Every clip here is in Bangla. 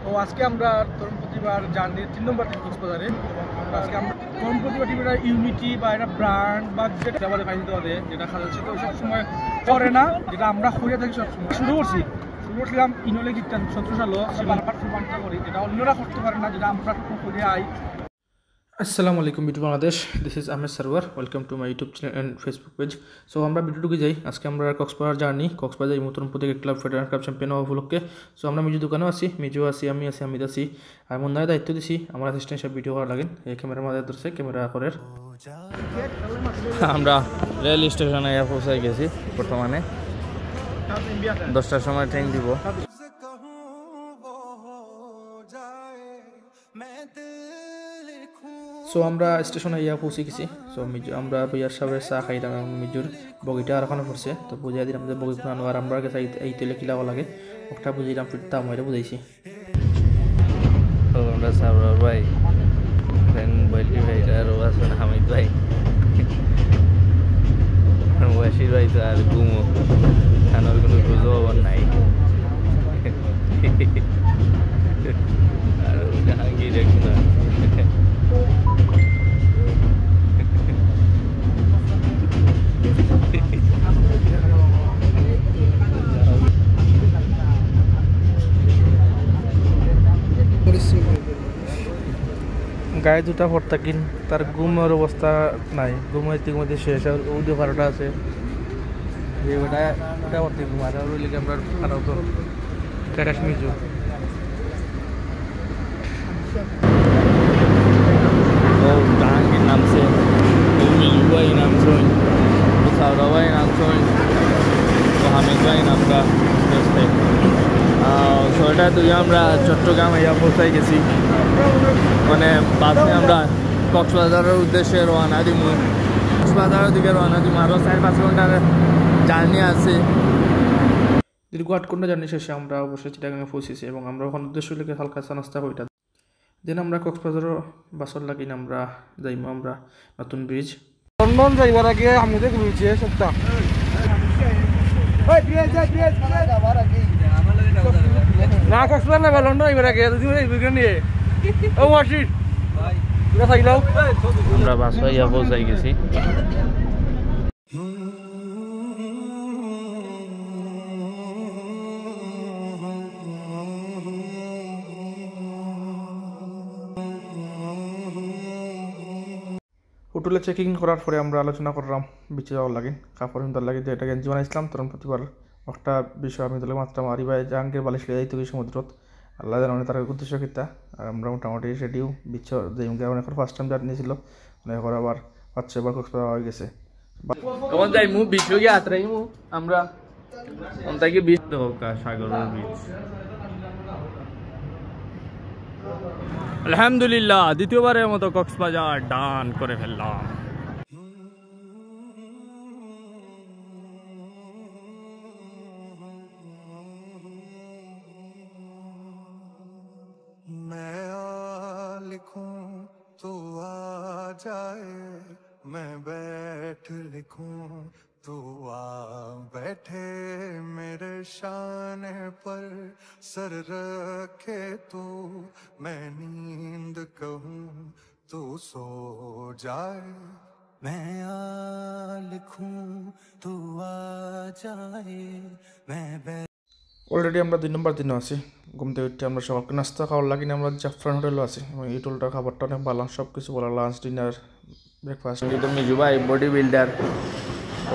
তো আজকে আমরা তরুণ প্রতিভার জার্নির 3 নম্বর দিন কক্সবাজারে। আজকে আমরা তরুণ প্রতিভা টিভির ইউনিটি বা একটা ব্র্যান্ড বা যেটা আমাদের ফাইনতে হবে, যেটা খাওয়াচ্ছে তো সবসময় করে না, যেটা আমরা খুঁজে থাকি সবসময়। শুরু করছিলাম ইনলে গীতান 17 সালে সে বারবার প্রমাণটা করি, যেটা অন্যরা করতে পারে না, যেটা আমরা খুঁজে আই। আসসালামু আলাইকুম বিটু Bangladesh, this is Ahmed Sarwar, welcome to my YouTube channel and Facebook page. So আমরা ভিডিওটুকু যাই। আজকে আমরা Cox's Bazar journey, Cox's Bazar Tarun Pratik club federal cup champion হওয়া উপলক্ষে। সো আমরা মিজু দোকানেও আছি, মিজু আছি, আমি আছি, হামিদ আছি, আর মন্দায় দায়িত্ব দিছি আমার অ্যাসিস্ট্যান্ট সব ভিডিও করা লাগে। এই ক্যামেরার মাঝে ধরছে ক্যামেরা করের। আমরা রেল স্টেশনে পৌঁছাই গেছি। বর্তমানে 10টার সময় ট্রেন দিব। সো আমরা স্টেশনে পৌঁছে গেছি। সো আমরা বইয়ার সাহেবের চা খাইলাম এবং মিজুর বগিটা আর ওখানে পড়ছে, তো বুঝাই দিলাম যে বগি পুরানো আর আমরা গেছে এই তেলে কিলাও লাগে ওটা বুঝাইলাম, ফিরতে আমরা বুঝাইছি। আমরা সারওয়ার ভাই, বলটি ভাই আর ওয়াসন হামিদ ভাই, ওয়াসির ভাই তো আর ঘুমো খানোর কোনো খোঁজও নাই। আর জাহাঙ্গীর এখন গায়ে দুটা ভর্তা কিন, তার ঘুমের অবস্থা নাই, ঘুমাইতে শেষ। আর ওদের বারোটা আছে, ওটা ভর্তি ঘুম। আর রইলে আমরা খারাপ তো ক্যাটাস মিজু জাহাঙ্গীর নামছে, মিজু ভাই নামছে, সাউরা ভাই নামছে, হামিদ ভাই নামটা। ছয়টা তুই আমরা চট্টগ্রাম পৌঁছাই গেছি। মানে বাসে আমরা কক্সবাজারের উদ্দেশ্যে রওনা দিব। কক্সবাজারের দিকে রওনা দিব, আরও 4-5 ঘন্টার জার্নি আছে। দীর্ঘ 8 ঘন্টা জার্নি শেষে আমরা অবশ্যই চিটাগাঙে পৌঁছেছি এবং আমরা ওখানে উদ্দেশ্য লেগে হালকা নাস্তা হইটা দেন আমরা কক্সবাজারও বাসর লাগিন আমরা যাইমো আমরা নতুন ব্রিজ। লন্ডন যাইবার আগে আমাদের ঘুমিয়েছে সপ্তাহ না কক্সবাজার না লন্ডন যাইবার আগে নিয়ে ও ওয়াশির থাকলাম। আমরা বাসে পৌঁছাই গেছি। হোটেলে চেক ইন করার পরে আমরা আলোচনা করলাম বিচে যাওয়ার লাগে, কাপড় হিমতার লাগে, যে এটা গেঞ্জি বানাইছিলাম তরুণ প্রতিবার একটা বিষয় আমি তোলে মাত্রা মারি ভাই জাহাঙ্গীর বালিশ লিয়ে যাইতে গিয়ে সমুদ্রত আল্লাহ জানে তার উদ্দেশ্য কিতা। আর আমরা মোটামুটি সেটিও বিচ অনেক ফার্স্ট টাইম জার্নি ছিল, অনেক আবার 5-6 বার কক্সবাজার হয়ে গেছে। কখন যাইমু বিচ হয়ে আত্রাইমু আমরা অন্তাকে বিচ হোকা সাগরের বিচ। আলহামদুলিল্লাহ দ্বিতীয়বারের মতো কক্সবাজার ডান করে ফেললাম। तो आ जाए मैं बैठ लिखूं तो आ बैठे मेरे शाने पर सर रखे तो मैं नींद कहूं तो सो जाए मैं आ लिखूं तो आ जाए मैं। অলরেডি আমরা 2 নম্বর দিনও আছি। ঘুম থেকে উঠে আমরা সকালকে নাস্তা খাওয়ার লাগে আমরা জাফরান হোটেলও আছি এবং এই হোটেলটার খাবারটা অনেক ভালো, সব কিছু বলা, লাঞ্চ ডিনার ব্রেকফাস্ট। মিজু ভাই বডি বিল্ডার, ও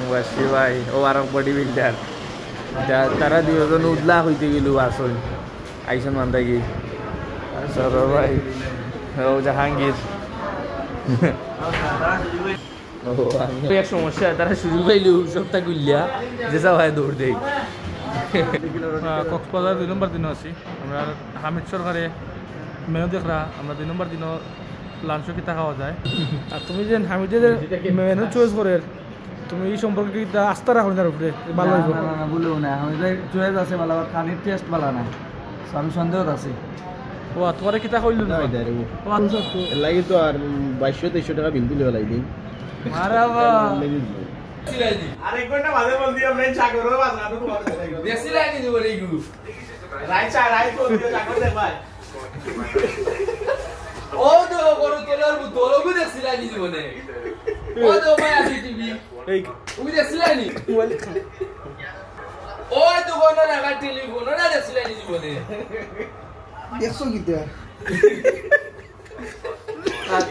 ওয়াসির ভাই ও আর বডি বিল্ডার, তারা দুজন উদলা হইতে গেল আসন আইসন মান থাকি। সরোর ভাই ও জাহাঙ্গীর এক সমস্যা, তারা সুযোগ পাইলেও সপ্তাহ গুলিয়া যে সবাই দৌড় দেয়। কক্সবাজার 2 নম্বর দিনও আছি আমরা। হামিদ সরকারে মেনু দেখরা আমরা 2 নম্বর দিনও লাঞ্চও কিতা খাওয়া যায়। আর তুমি যে হামিদের মেনু চয়েস করে তুমি এই সম্পর্কে আস্থা রাখো না উপরে ভালো হইব না বলবো না। হামিদের চয়েস আছে ভালো, কানির টেস্ট ভালো না, আমি সন্দেহত আছি। ও তোমার কিতা কইল না লাগি তো আর 2200-2300 টাকা বিল দিলে লাগি মারাবা আরেক ঘন্টা বাদে বল দিই আমরা চা করব বাজনা তো তোমার দেশি লাগি দিব রে গু ও তো গরু তোলার তোলগু দেখছিলা নি জীবনে ও তো মায়া টিভি এই তুমি দেখছিলা নি ও তো কোন না টেলিফোন না দেখছিলা নি জীবনে দেখছো কিতা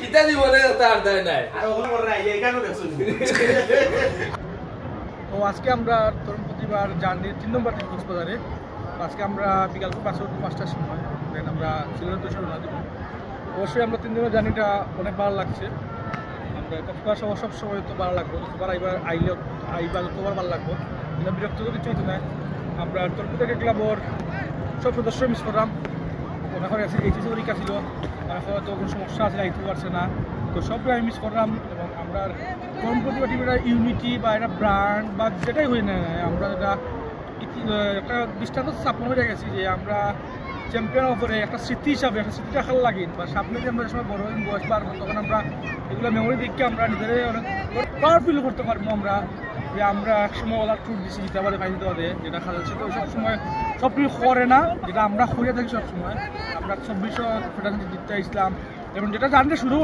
ইতা জীবনে তার দেয় নাই তো আজকে আমরা তরুণ প্রতিবার জার্নির 3 নম্বর দিন কক্সবাজারে। আজকে আমরা বিকাল 5টার সময় দেন আমরা সিলেটের উদ্দেশ্যে রওনা দিব। অবশ্যই আমরা 3 দিনের জার্নিটা অনেক ভালো লাগছে। আমরা কক্সবাজার সব সময় তো ভালো লাগবে, যতবার আইবার যতবার ভালো লাগবে, এটা বিরক্ত তো কিছু হইতো না। আমরা তরুণ থেকে ক্লাবর সব সদস্য মিস করলাম। অনেক এইচএসি পরীক্ষা ছিল, অনেক হয়তো কোনো সমস্যা আছে, আইতে পারছে না, তো সবটাই আমি মিস করলাম। এবং আমরা তরুণ প্রতিভা টিভির ইউনিটি বা একটা ব্র্যান্ড বা যেটাই হই না, আমরা যেটা একটা দৃষ্টান্ত স্থাপন হয়ে গেছি যে আমরা চ্যাম্পিয়ন ওপরে একটা স্মৃতি হিসাবে একটা স্মৃতি রাখার লাগে, বা সামনে যে আমরা যে সময় বড় বয়স বাড়বো তখন আমরা এগুলো মেমোরি দেখে আমরা নিজেরাই অনেক প্রাউড ফিল করতে পারবো আমরা যে আমরা একসময় ওলা ট্যুর দিচ্ছি জিতাবাদে ফাইন দিতে, যেটা খাওয়া তো সবসময় সব কিছু করে না, যেটা আমরা খুঁজে থাকি সবসময়। আমরা 2400 ফেডারেশন জিততে আসলাম এবং যেটা জানতে শুরু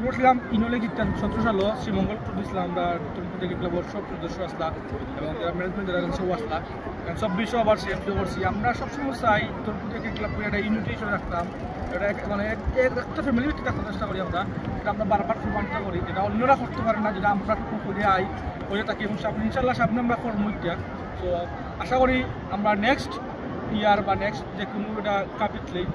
করছিলাম ইনলে জিততাম 17 সালে শ্রীমঙ্গল ট্যুর দিয়েছিলাম আমরা তরুণ থেকে ক্লাবের সব সদস্য আসলাম এবং ম্যানেজমেন্ট যারা সব আসলাম 2400 আবার সেফটিও করছি। আমরা সবসময় চাই তরুণ থেকে ক্লাবকে একটা ইউনিটি হিসেবে রাখতাম, এটা মানে একটা ফ্যামিলি ভিত্তিক রাখার চেষ্টা করি আমরা, এটা আমরা বারবার প্রমাণিত করি, যেটা অন্যরা করতে পারে না, যেটা আমরা করে করে থাকি এবং ইনশাল্লাহ সামনে আমরা করবো এটা। তো আশা করি আমরা নেক্সট ইয়ার বা নেক্সট যে কোনো একটা কাপ জিতলেই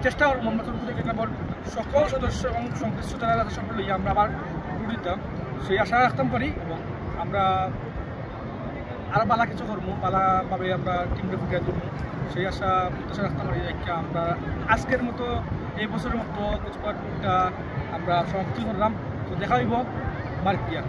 চেষ্টা করবো আমরা তরুণ থেকে ক্লাবের সকল সদস্য এবং সংশ্লিষ্ট যারা আছে সকল লইয়া আমরা আবার ট্যুর দিতাম, সেই আশা রাখতাম পারি। এবং আমরা আরও বালা কিছু করবো, বালাভাবে আমরা টিমটা ফুটিয়ে তুলবো, সেই আশা প্রত্যাশা রাখতাম পারি। আমরা আজকের মতো এই বছরের মতো কক্সবাজার ট্যুরটা আমরা সমাপ্তি করলাম। তো দেখা হইব মার্কিয়া।